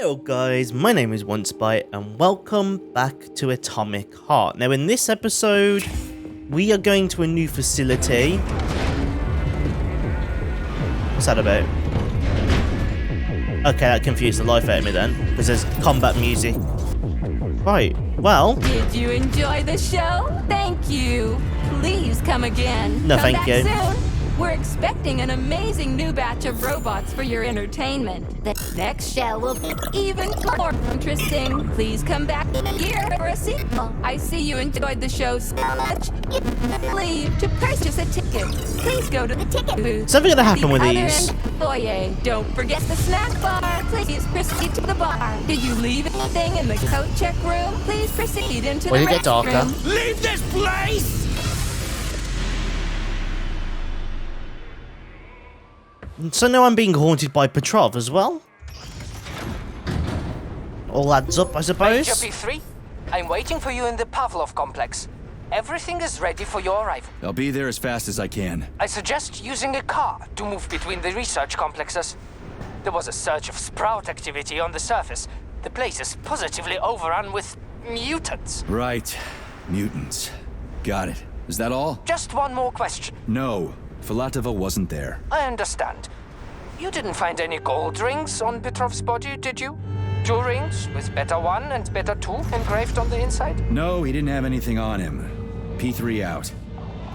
Hello guys, my name is OnceByte and welcome back to Atomic Heart. Now in this episode, we are going to a new facility. What's that about? Okay, that confused the life out of me then, because there's combat music. Right, well... Did you enjoy the show? Thank you. Please come again. No, come thank you. back soon. We're expecting an amazing new batch of robots for your entertainment. The next show will be even more interesting. Please come back here for a sequel. I see you enjoyed the show so much. You leave to purchase a ticket. Please go to the ticket booth. Something gonna happen with Other these. end, foyer. Don't forget the snack bar. Please proceed to the bar. Did you leave anything in the coat check room? Please proceed into Will the you get darker? restroom. Leave this place! So now I'm being haunted by Petrov as well? All adds up, I suppose? Major P3, I'm waiting for you in the Pavlov complex. Everything is ready for your arrival. I'll be there as fast as I can. I suggest using a car to move between the research complexes. There was a surge of sprout activity on the surface. The place is positively overrun with mutants. Right. Mutants. Got it. Is that all? Just one more question. No. Filatova wasn't there. I understand. You didn't find any gold rings on Petrov's body, did you? 2 rings with Beta 1 and Beta 2 engraved on the inside? No, he didn't have anything on him. P3 out.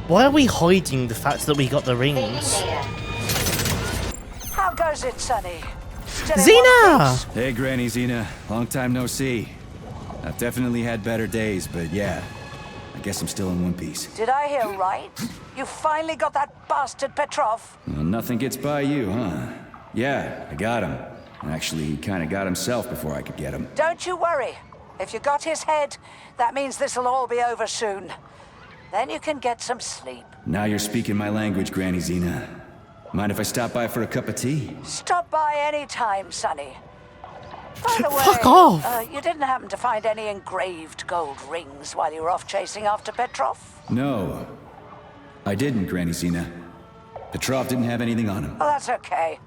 Why are we hiding the fact that we got the rings? How goes it, Sonny? Still in Xena! one piece? Hey, Granny Xena. Long time no see. I've definitely had better days, but yeah. I guess I'm still in one piece. Did I hear right? You finally got that bastard Petrov? Well, nothing gets by you, huh? Yeah, I got him. Actually, he kinda got himself before I could get him. Don't you worry. If you got his head, that means this'll all be over soon. Then you can get some sleep. Now you're speaking my language, Granny Xena. Mind if I stop by for a cup of tea? Stop by any time, Sonny. By the way, Fuck off! You didn't happen to find any engraved gold rings while you were off chasing after Petrov? No. I didn't, Granny Xena. Petrov didn't have anything on him. Oh, that's okay.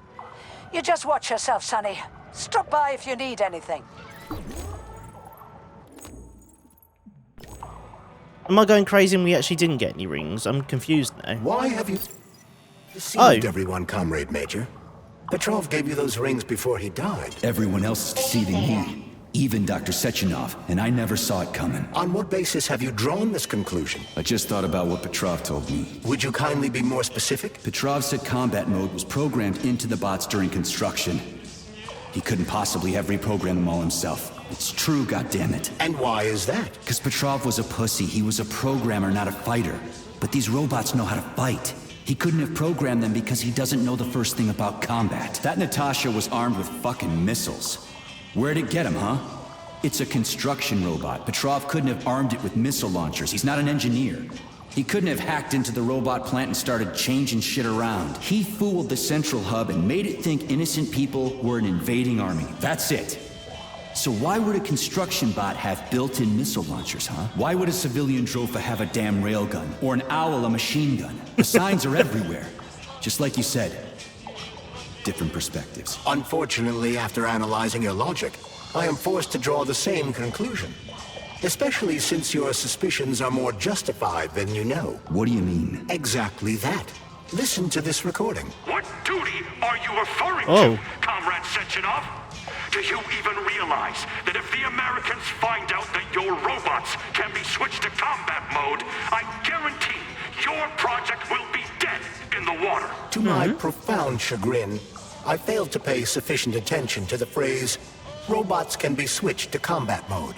You just watch yourself, Sonny. Stop by if you need anything. Am I going crazy and we actually didn't get any rings? I'm confused now. Why have you deceived everyone, Comrade Major? Petrov gave you those rings before he died. Everyone else is deceiving me. Even Dr. Sechenov, and I never saw it coming. On what basis have you drawn this conclusion? I just thought about what Petrov told me. Would you kindly be more specific? Petrov said combat mode was programmed into the bots during construction. He couldn't possibly have reprogrammed them all himself. It's true, goddammit. And why is that? Because Petrov was a pussy. He was a programmer, not a fighter. But these robots know how to fight. He couldn't have programmed them because he doesn't know the first thing about combat. That Natasha was armed with fucking missiles. Where'd it get him, huh? It's a construction robot. Petrov couldn't have armed it with missile launchers. He's not an engineer. He couldn't have hacked into the robot plant and started changing shit around. He fooled the central hub and made it think innocent people were an invading army. That's it. So why would a construction bot have built-in missile launchers, huh? Why would a civilian Drofa have a damn railgun? Or an owl a machine gun? The signs are everywhere. Just like you said. Different perspectives. Unfortunately, after analyzing your logic, I am forced to draw the same conclusion. Especially since your suspicions are more justified than you know. What do you mean? Exactly that. Listen to this recording. What duty are you referring Oh. to, Comrade Sechenov? Do you even realize that if the Americans find out that your robots can be switched to combat mode, I guarantee your project will be dead in the water? To my profound chagrin, I failed to pay sufficient attention to the phrase, robots can be switched to combat mode.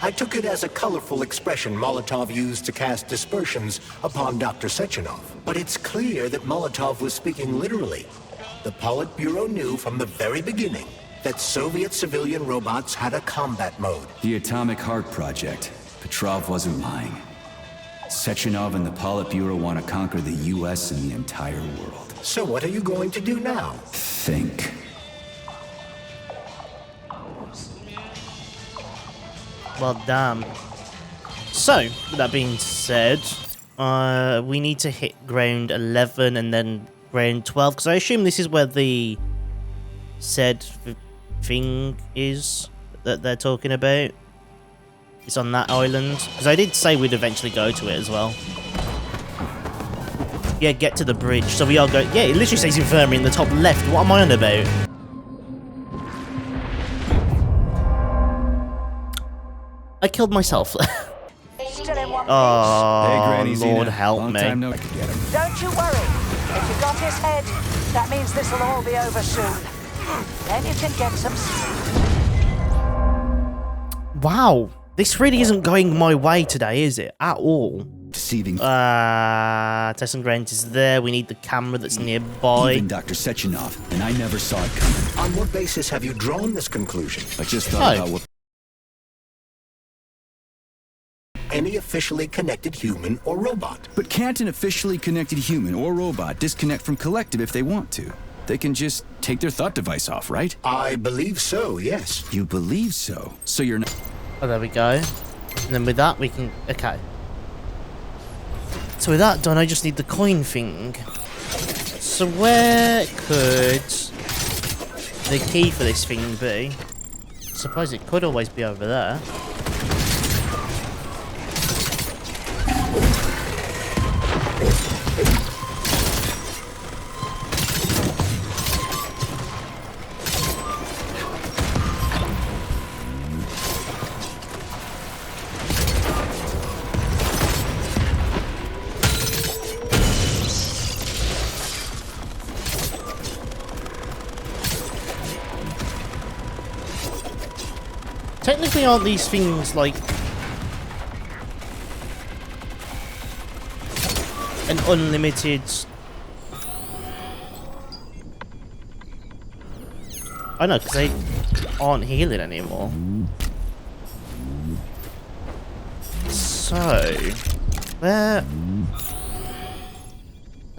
I took it as a colorful expression Molotov used to cast dispersions upon Dr. Sechenov. But it's clear that Molotov was speaking literally. The Politburo knew from the very beginning that Soviet civilian robots had a combat mode. The Atomic Heart Project. Petrov wasn't lying. Sechenov and the Politburo want to conquer the US and the entire world. So what are you going to do now? Think. Well, damn. So, with that being said, we need to hit ground 11 and then ground 12, because I assume this is where the said thing is that they're talking about. It's on that island. Because I did say we'd eventually go to it as well. Yeah, get to the bridge. So we are going... Yeah, it literally says Infirmary in the top left. What am I on about? I killed myself. Still in one Oh, Granny Lord Zena. help Long me. time no get him. piece. Don't you worry. If you got his head, that means this'll all be over soon. Then you can get some sleep. Wow. This really isn't going my way today, is it? At all. Deceiving Tess and Grant is there. We need the camera that's nearby. even Dr. Sechenov, and I never saw it coming. On what basis have you drawn this conclusion? I just thought Oh. about what Any officially connected human or robot? But can't an officially connected human or robot disconnect from collective if they want to? They can just take their thought device off, right? I believe so, yes. You believe so? So you're not... Oh, there we go. And then with that, we can... Okay. So with that done, I just need the coin thing. So where could the key for this thing be? I suppose it could always be over there. Technically, aren't these things like an unlimited? I know, because they aren't healing anymore. So, where's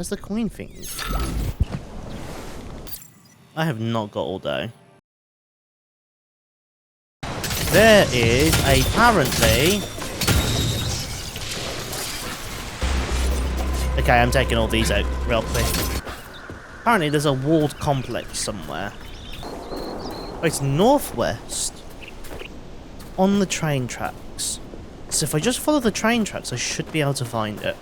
the coin thing? I have not got all day. There is apparently... Okay, I'm taking all these out real quick. Apparently there's a walled complex somewhere. Oh, it's northwest. On the train tracks. So if I just follow the train tracks, I should be able to find it.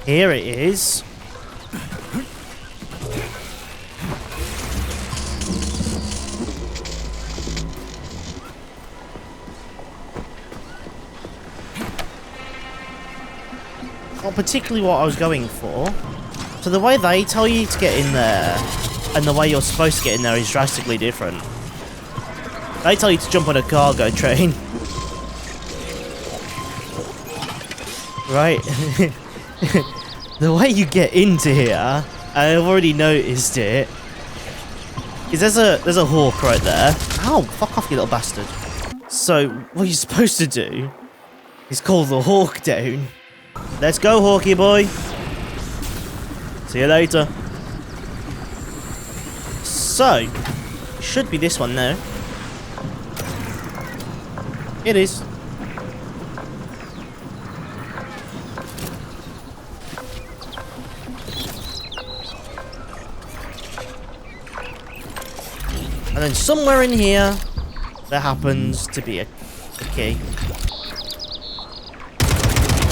Here it is. Not particularly what I was going for. So the way they tell you to get in there and the way you're supposed to get in there is drastically different. They tell you to jump on a cargo train. Right? The way you get into here, I've already noticed it, is there's a hawk right there. Ow, fuck off, you little bastard. So what you're supposed to do is call the hawk down. Let's go, Hawky boy. See you later. So, should be this one now. It is. And then somewhere in here, there happens to be a key.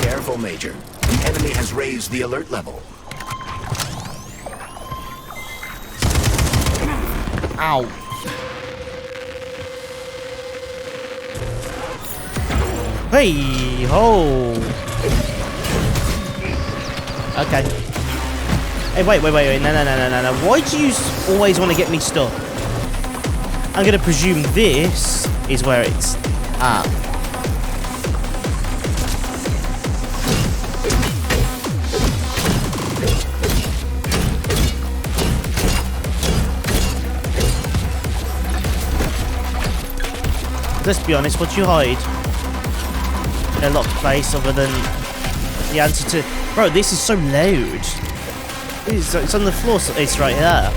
Careful, Major. The enemy has raised the alert level. Ow. Hey ho. Okay. Hey, wait. No. Why do you always want to get me stuck? I'm gonna presume this is where it's at. Let's be honest, what do you hide in a locked place other than the answer to... Bro, this is so loud. It's on the floor, so it's right here.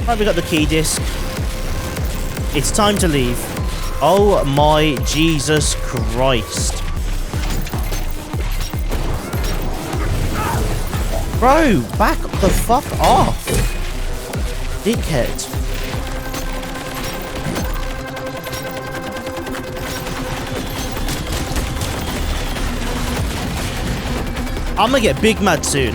Right, we got the key disc. It's time to leave. Oh my Jesus Christ. Bro, back the fuck off. Dickhead. I'm gonna get big mad soon.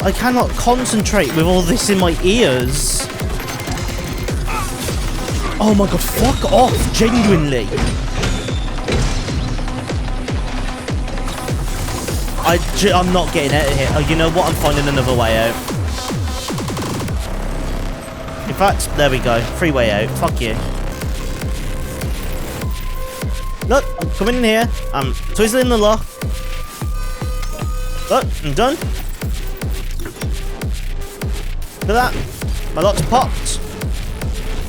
I cannot concentrate with all this in my ears. Oh my god, fuck off, genuinely. I'm not getting out of here. Oh, you know what? I'm finding another way out. In fact, there we go. Free way out. Fuck you. Look, I'm coming in here. I'm twizzling the lock. Look, I'm done. Look at that. My lock's popped.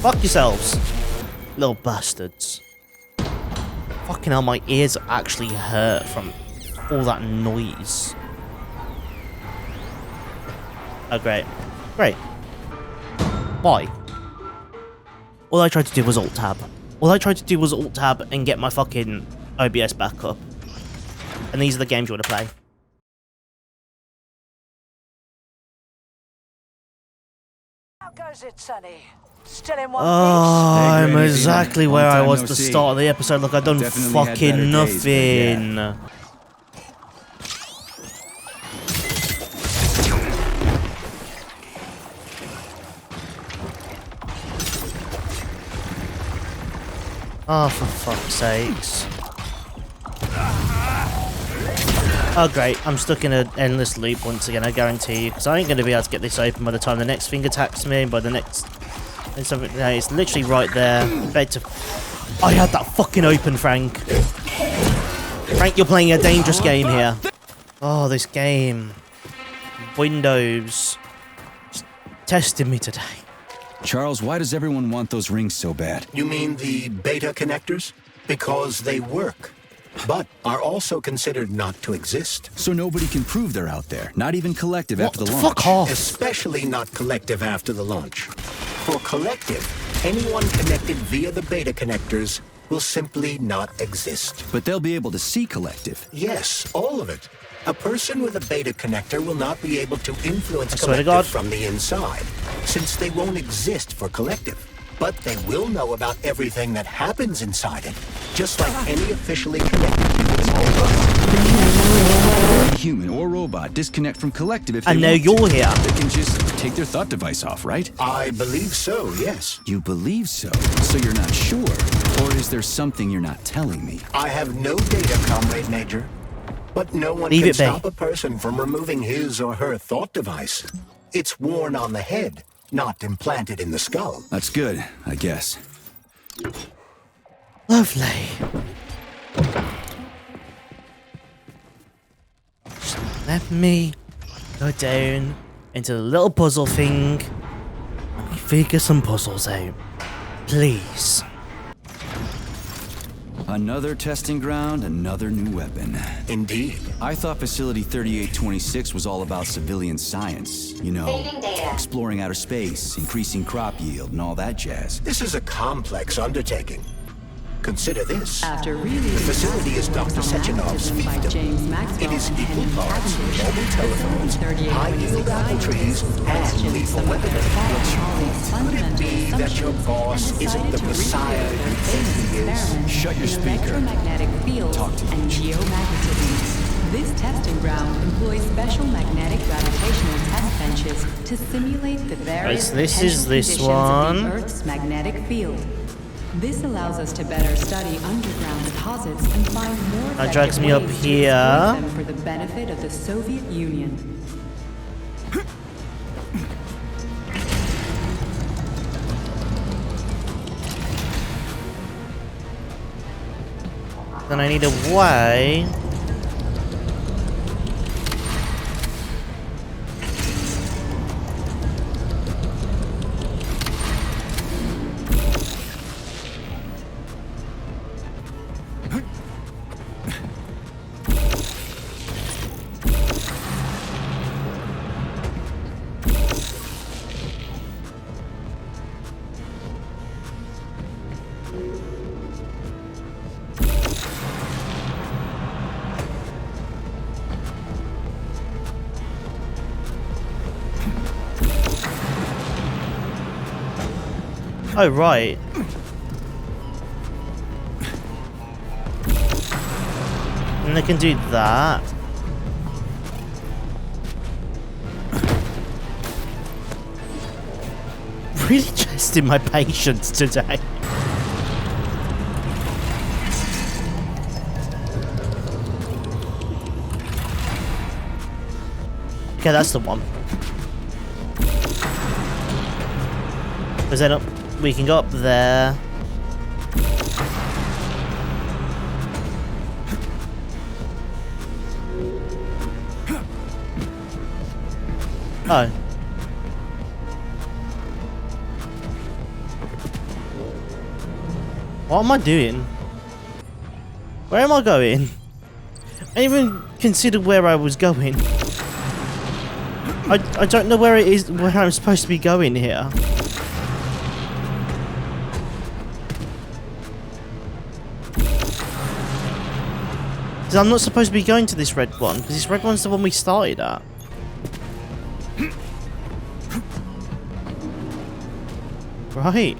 Fuck yourselves. Little bastards. Fucking hell, my ears actually hurt from all that noise. Oh, great. Great. Why? All I tried to do was Alt-Tab. All I tried to do was Alt-Tab and get my fucking OBS back up. And these are the games you want to play. How goes it, Sonny? Still in one Oh, piece? I'm Hey, exactly Long where I time was no at the see. start of the episode. Look, I've done Definitely had fucking better days, but yeah. nothing. Oh, for fuck's sakes. Oh, great. I'm stuck in an endless loop once again, I guarantee you. Because I ain't going to be able to get this open by the time the next thing attacks me. By the next... It's literally right there. I had that fucking open, Frank. Frank, you're playing a dangerous game here. Oh, this game. Windows. Just tested me today. Charles, why does everyone want those rings so bad? You mean the beta connectors? Because they work, but are also considered not to exist. So nobody can prove they're out there, not even Collective after the launch. Fuck off. Especially not Collective after the launch. For Collective, anyone connected via the beta connectors will simply not exist. But they'll be able to see Collective. Yes, all of it. A person with a beta connector will not be able to influence I swear to Collective God. from the inside, since they won't exist for Collective. But they will know about everything that happens inside it, just like any officially connected human. Human or robot disconnect from Collective if they And now want you're to. here. They can just take their thought device off, right? I believe so, yes. You believe so? So you're not sure? Or is there something you're not telling me? I have no data, Comrade Major. But no one Leave can it be. stop a person from removing his or her thought device. It's worn on the head, not implanted in the skull. That's good, I guess. Lovely. Just let me go down into the little puzzle thing and figure some puzzles out. Please. Another testing ground, another new weapon. Indeed. I thought Facility 3826 was all about civilian science. You know, exploring outer space, increasing crop yield, and all that jazz. This is a complex undertaking. Consider this. After really The facility is Dr. Sechenov's fiefdom. It is equal parts mobile telephones, high-yield apple trees, and lethal weaponry. Could it be that your boss isn't the messiah you think he is? Shut your speaker. Electromagnetic fields Talk to me. and geomagnetism. This testing ground employs special magnetic gravitational test benches to simulate the various Right, so this is potential this conditions one. of the Earth's magnetic field. This allows us to better study underground deposits and find more That drags me effective up ways to here. exploit them for the benefit of the Soviet Union. Then I need a way. Oh, right. And they can do that. Really testing my patience today. Okay, that's the one. Because then we can go up there. Oh. What am I doing? Where am I going? I didn't even consider where I was going. I don't know where it is, where I'm supposed to be going here. Because I'm not supposed to be going to this red one, because this red one's the one we started at. Right.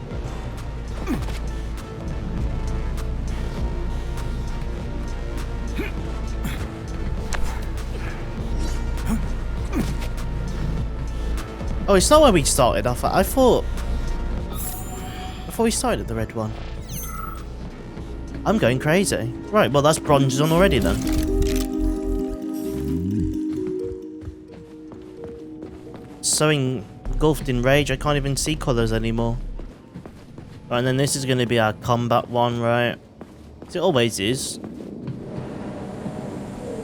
Oh, it's not where we started off at. I thought we started at the red one. I'm going crazy. Right, well that's bronze on already then. So engulfed in rage, I can't even see colours anymore. Right, and then this is going to be our combat one, right? It always is.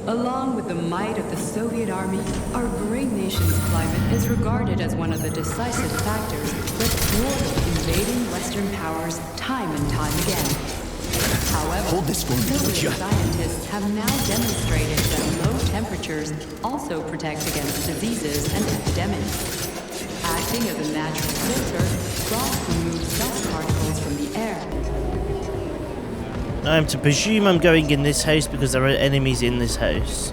Along with the might of the Soviet Army, our great nation's climate is regarded as one of the decisive factors that thwarted invading Western powers time and time again. However, Hold this for me, would Soviet ya? scientists have now demonstrated that low temperatures also protect against diseases and epidemics. Acting as a natural filter, frost removes dust particles from the air. I'm to presume I'm going in this house because there are enemies in this house.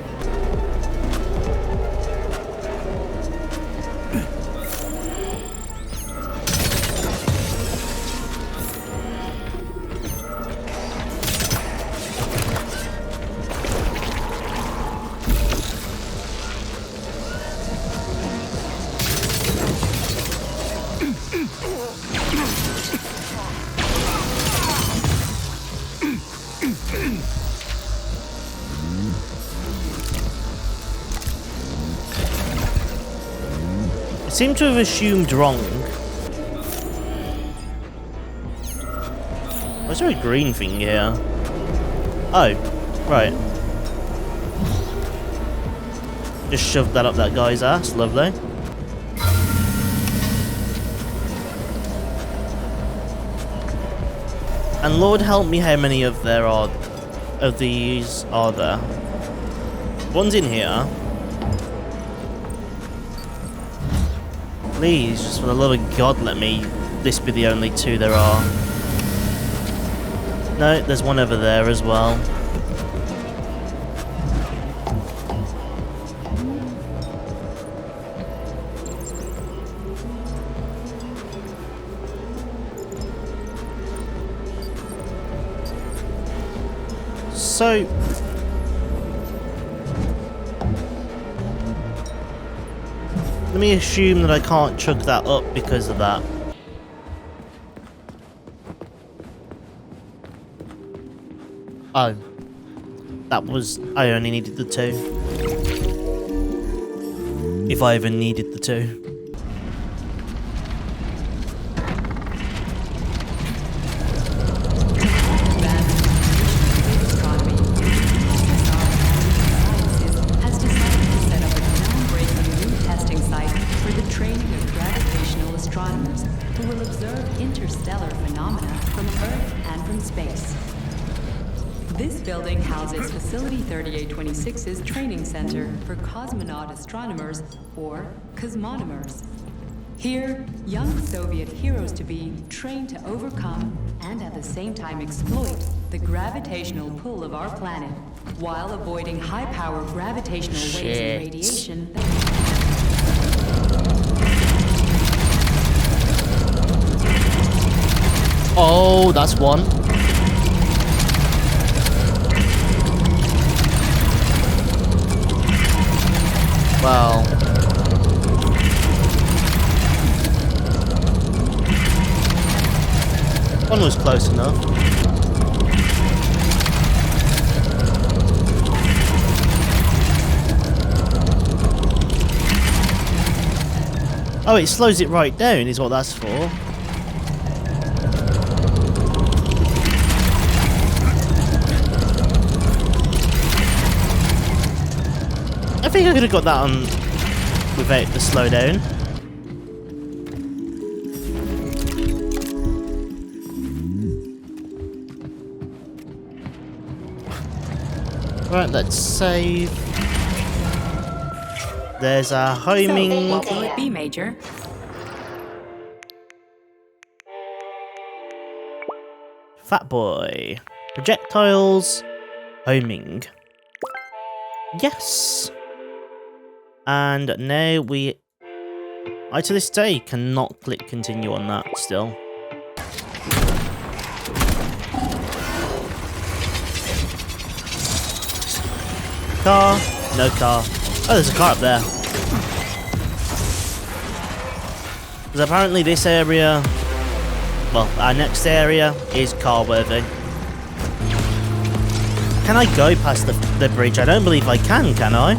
Seem to have assumed wrong. Why's there a green thing here? Oh, right. Just shoved that up that guy's ass, lovely. And Lord help me, how many of these are there? One's in here. Please, just for the love of God, let this be the only two there are. No, there's one over there as well. So... let me assume that I can't chuck that up because of that. Oh. That was... I only needed the two. If I even needed the two. This building houses Facility 3826's training center for cosmonaut astronomers, or cosmonomers. Here, young Soviet heroes-to-be train to overcome and at the same time exploit the gravitational pull of our planet, while avoiding high-power gravitational waves and radiation. Oh, that's one. Well. One was close enough. Oh, it slows it right down is what that's for. I think I could have got that on without the slowdown. Right, let's save. There's a homing. What will it be, Major? Fat boy. Projectiles. Homing. Yes. And now I to this day cannot click continue on that still. Car. No car. Oh, there's a car up there. Because apparently this area, well, our next area is car worthy. Can I go past the bridge? I don't believe I can I?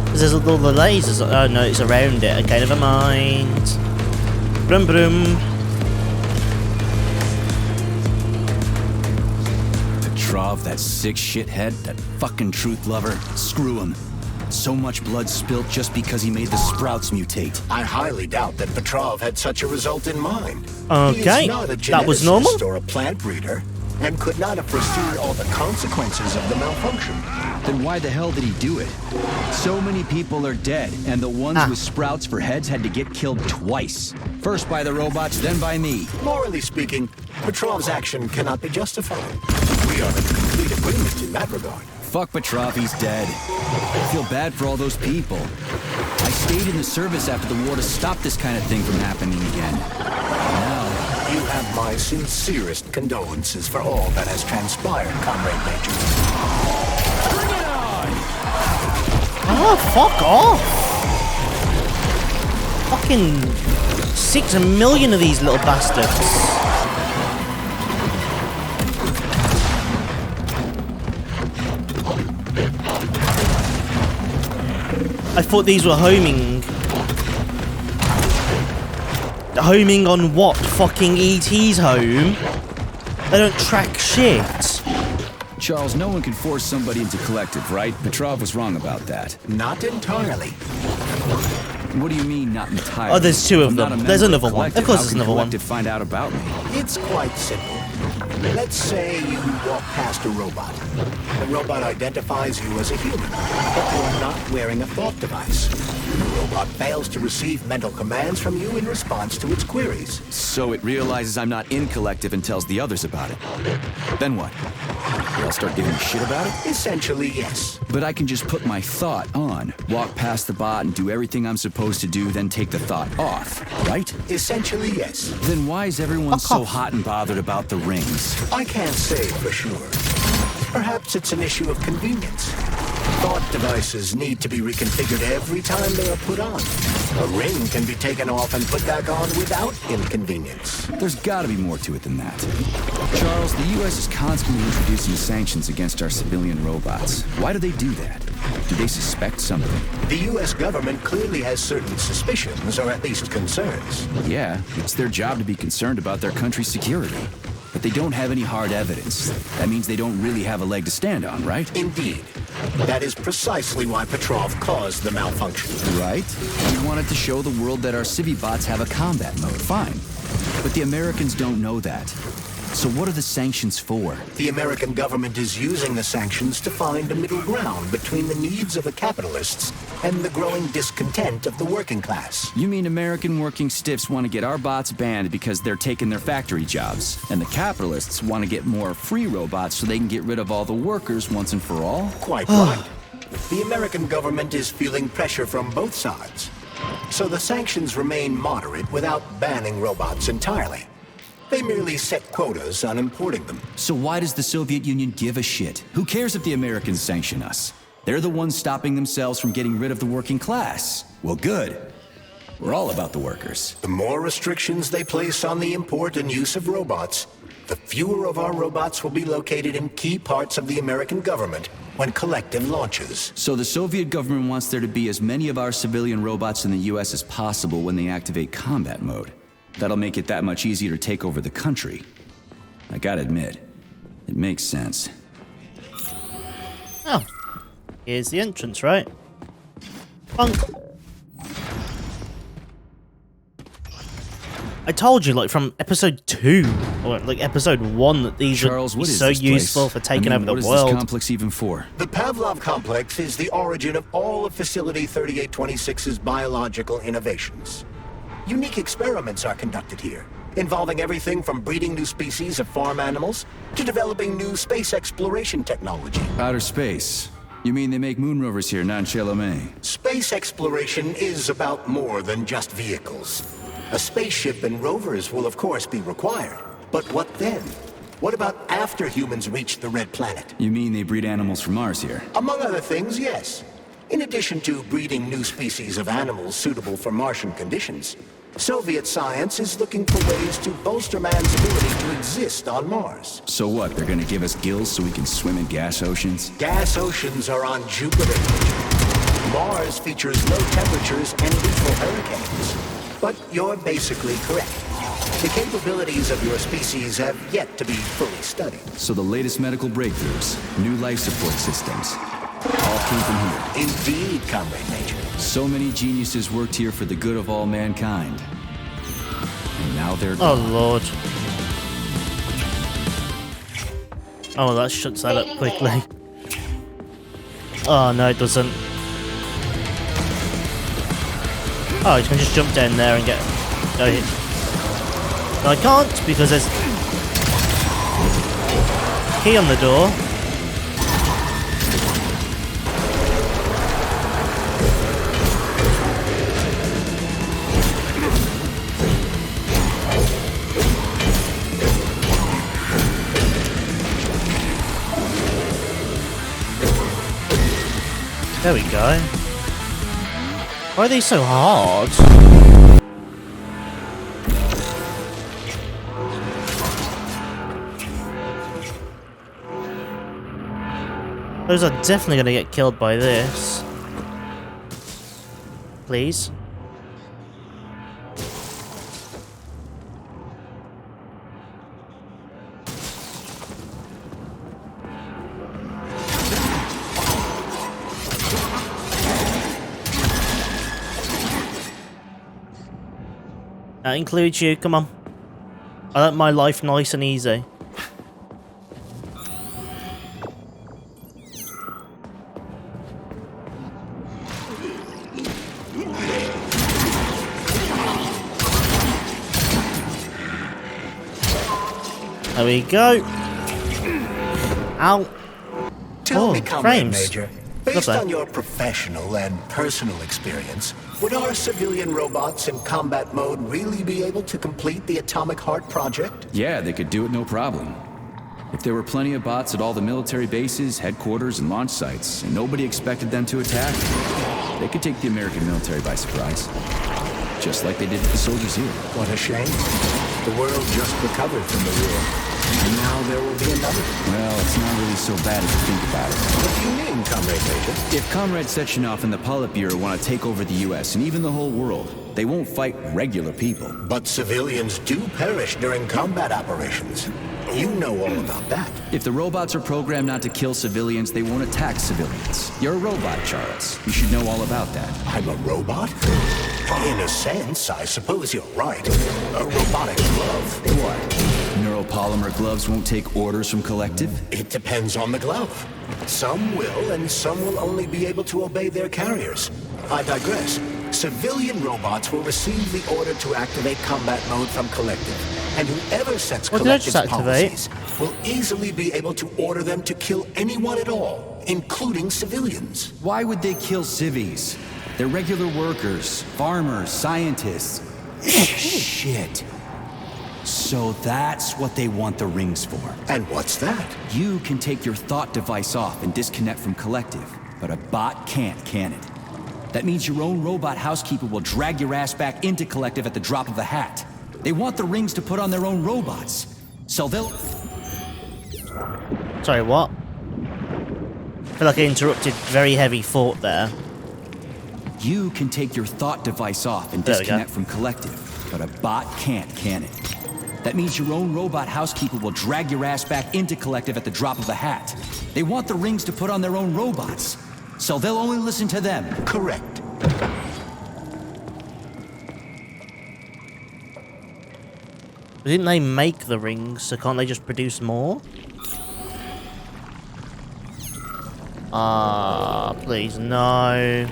Because there's all the lasers. Oh no, it's around it. Okay, never mind. Brum brum. Petrov, that sick shithead, that fucking truth lover. Screw him. So much blood spilt just because he made the sprouts mutate. I highly doubt that Petrov had such a result in mind. Okay, He is not a that was normal. geneticist or a plant breeder, and could not have foreseen all the consequences of the malfunction. Then why the hell did he do it? So many people are dead, and the ones with sprouts for heads had to get killed twice. First by the robots, then by me. Morally speaking, Petrov's action cannot be justified. We are in complete agreement in that regard. Fuck Petrov, he's dead. I feel bad for all those people. I stayed in the service after the war to stop this kind of thing from happening again. Now, you have my sincerest condolences for all that has transpired, Comrade Major. bring it on! Oh, fuck off! Fucking 6 million of these little bastards. I thought these were homing. Homing on what? Fucking ET's home? They don't track shit. Charles, no one can force somebody into collective, right? Petrov was wrong about that. Not entirely. What do you mean, not entirely? Oh, there's two of I'm not them. a There's member another one. Collective. Of course How there's can another one. Collective find out about me? It's quite simple. Let's say you walk past a robot. The robot identifies you as a human, but you're not wearing a thought device. The robot fails to receive mental commands from you in response to its queries. So it realizes I'm not in collective and tells the others about it. Then what? They all start giving a shit about it? Essentially, yes. But I can just put my thought on, walk past the bot and do everything I'm supposed to do, then take the thought off, right? Essentially, yes. Then why is everyone so hot and bothered about the rings? I can't say for sure. Perhaps it's an issue of convenience. Thought devices need to be reconfigured every time they are put on. A ring can be taken off and put back on without inconvenience. There's gotta be more to it than that. Charles, the U.S. is constantly introducing sanctions against our civilian robots. Why do they do that? Do they suspect something? The U.S. government clearly has certain suspicions, or at least concerns. Yeah, it's their job to be concerned about their country's security. But they don't have any hard evidence. That means they don't really have a leg to stand on, right? Indeed. That is precisely why Petrov caused the malfunction. Right? We wanted to show the world that our Civi-bots have a combat mode, fine. But the Americans don't know that. So what are the sanctions for? The American government is using the sanctions to find a middle ground between the needs of the capitalists and the growing discontent of the working class. You mean American working stiffs want to get our bots banned because they're taking their factory jobs, and the capitalists want to get more free robots so they can get rid of all the workers once and for all? Quite right. The American government is feeling pressure from both sides. So the sanctions remain moderate without banning robots entirely. They merely set quotas on importing them. So why does the Soviet Union give a shit? Who cares if the Americans sanction us? They're the ones stopping themselves from getting rid of the working class. Well, good. We're all about the workers. The more restrictions they place on the import and use of robots, the fewer of our robots will be located in key parts of the American government when Collective launches. So the Soviet government wants there to be as many of our civilian robots in the US as possible when they activate combat mode. That'll make it that much easier to take over the country. I gotta admit, it makes sense. Oh. Here's the entrance, right? Bunk. I told you, like, from episode 2, or like episode 1, that these Charles, would be what is so this useful place? for taking over the what is world. this complex even for? The Pavlov complex is the origin of all of Facility 3826's biological innovations. Unique experiments are conducted here, involving everything from breeding new species of farm animals to developing new space exploration technology. Outer space. You mean they make moon rovers here, not in Chelomey? Space exploration is about more than just vehicles. A spaceship and rovers will of course be required. But what then? What about after humans reach the Red Planet? You mean they breed animals from Mars here? Among other things, yes. In addition to breeding new species of animals suitable for Martian conditions, Soviet science is looking for ways to bolster man's ability to exist on Mars. So what, they're gonna give us gills so we can swim in gas oceans? Gas oceans are on Jupiter. Mars features low temperatures and lethal hurricanes. But you're basically correct. The capabilities of your species have yet to be fully studied. So the latest medical breakthroughs, new life support systems, all came from here. Indeed, Comrade Major. So many geniuses worked here for the good of all mankind. And now they're Oh, gone. Lord. Oh, that shuts that up quickly. Oh, no, it doesn't. Oh, you can just jump down there and get... Go hit. No, I can't, because there's... key on the door. There we go. Why are they so hard? Those are definitely gonna get killed by this. Please. That includes you, come on. I like my life nice and easy. There we go. Ow. Tell me, Comrade frames. Major, based Lovely. on your professional and personal experience, would our civilian robots in combat mode really be able to complete the Atomic Heart project? Yeah, they could do it no problem. If there were plenty of bots at all the military bases, headquarters, and launch sites, and nobody expected them to attack, they could take the American military by surprise. Just like they did with the soldiers here. What a shame. The world just recovered from the war. And now there will be another. Well, it's not really so bad if you think about it. What do you mean, Comrade Major? If Comrade Sechenov and the Politburo want to take over the US and even the whole world, they won't fight regular people. But civilians do perish during combat operations. You know all about that. If the robots are programmed not to kill civilians, they won't attack civilians. You're a robot, Charles. You should know all about that. I'm a robot? In a sense, I suppose you're right. A robotic glove. What? Neuropolymer gloves won't take orders from Collective? It depends on the glove. Some will, and some will only be able to obey their carriers. I digress. Civilian robots will receive the order to activate combat mode from Collective, and whoever sets What did I just Collective's activate? policies will easily be able to order them to kill anyone at all, including civilians. Why would they kill civvies? They're regular workers, farmers, scientists. Shit. So that's what they want the rings for. And what's that? You can take your thought device off and disconnect from Collective, but a bot can't, can it? That means your own robot housekeeper will drag your ass back into Collective at the drop of a hat. They want the rings to put on their own robots. So they'll... Sorry, what? I feel like I interrupted very heavy thought there. You can take your thought device off and There we disconnect go. from Collective, but a bot can't, can it? That means your own robot housekeeper will drag your ass back into Collective at the drop of a hat. They want the rings to put on their own robots. So they'll only listen to them. Correct. Didn't they make the rings, so can't they just produce more? Ah, please, no.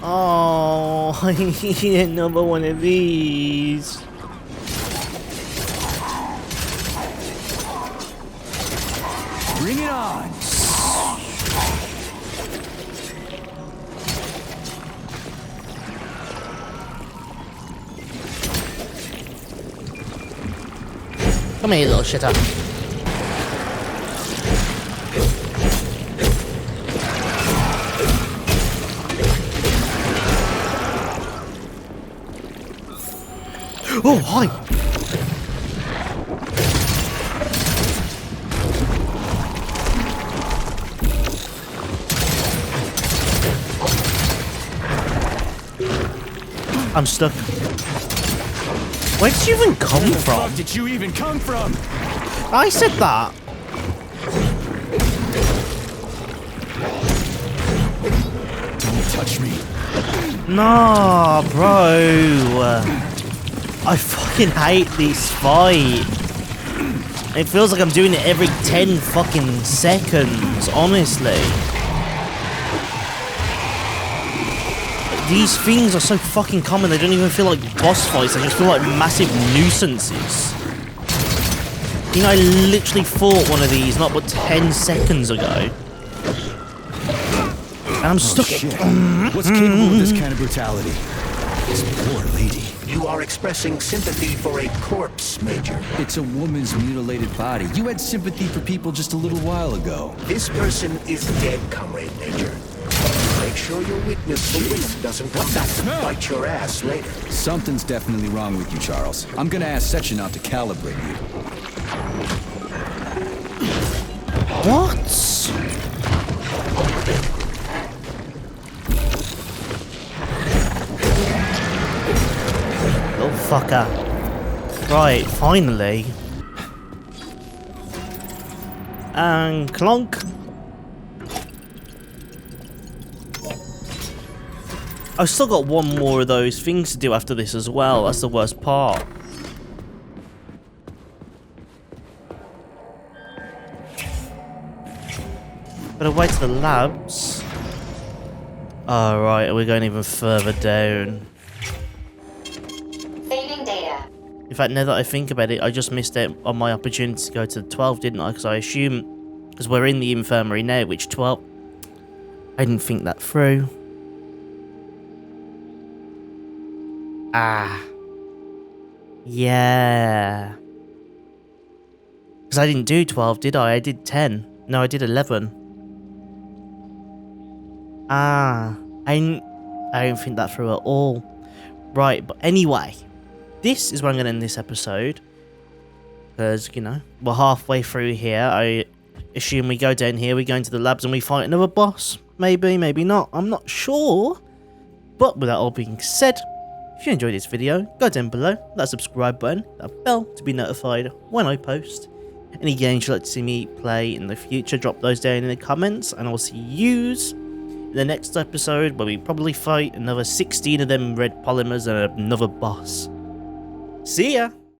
Oh, I need another one of these. Bring it on! Come here, you little shitter. Oh, hi! I'm stuck. Where did you even come from? Where did you even come from? I said that. Don't touch me. Nah, bro. I fucking hate this fight. It feels like I'm doing it every 10 fucking seconds, honestly. These things are so fucking common, they don't even feel like boss fights, they just feel like massive nuisances. You know, I literally fought one of these not but 10 seconds ago. And I'm stuck. Shit. What's capable of this kind of brutality? This poor lady. You are expressing sympathy for a corpse, Major. It's a woman's mutilated body. You had sympathy for people just a little while ago. This person is dead, Comrade Major. Make sure your witness for this doesn't come back to bite your ass later. Something's definitely wrong with you, Charles. I'm gonna ask Section out to calibrate you. What? Little fucker. Right, finally. And clonk. I've still got one more of those things to do after this as well. That's the worst part. But away to the labs. Alright, we're going even further down. Saving data. In fact, now that I think about it, I just missed out on my opportunity to go to 12, didn't I? Because I assume, because we're in the infirmary now, which 12... I didn't think that through. Ah. Yeah. Because I didn't do 12, did I? I did 10. No, I did 11. Ah. I didn't think that through at all. Right, but anyway. This is where I'm going to end this episode. Because, you know, we're halfway through here. I assume we go down here, we go into the labs and we fight another boss. Maybe, maybe not. I'm not sure. But with that all being said, if you enjoyed this video, go down below, that subscribe button, that bell to be notified when I post. Any games you'd like to see me play in the future, drop those down in the comments, and I'll see yous in the next episode where we probably fight another 16 of them red polymers and another boss. See ya!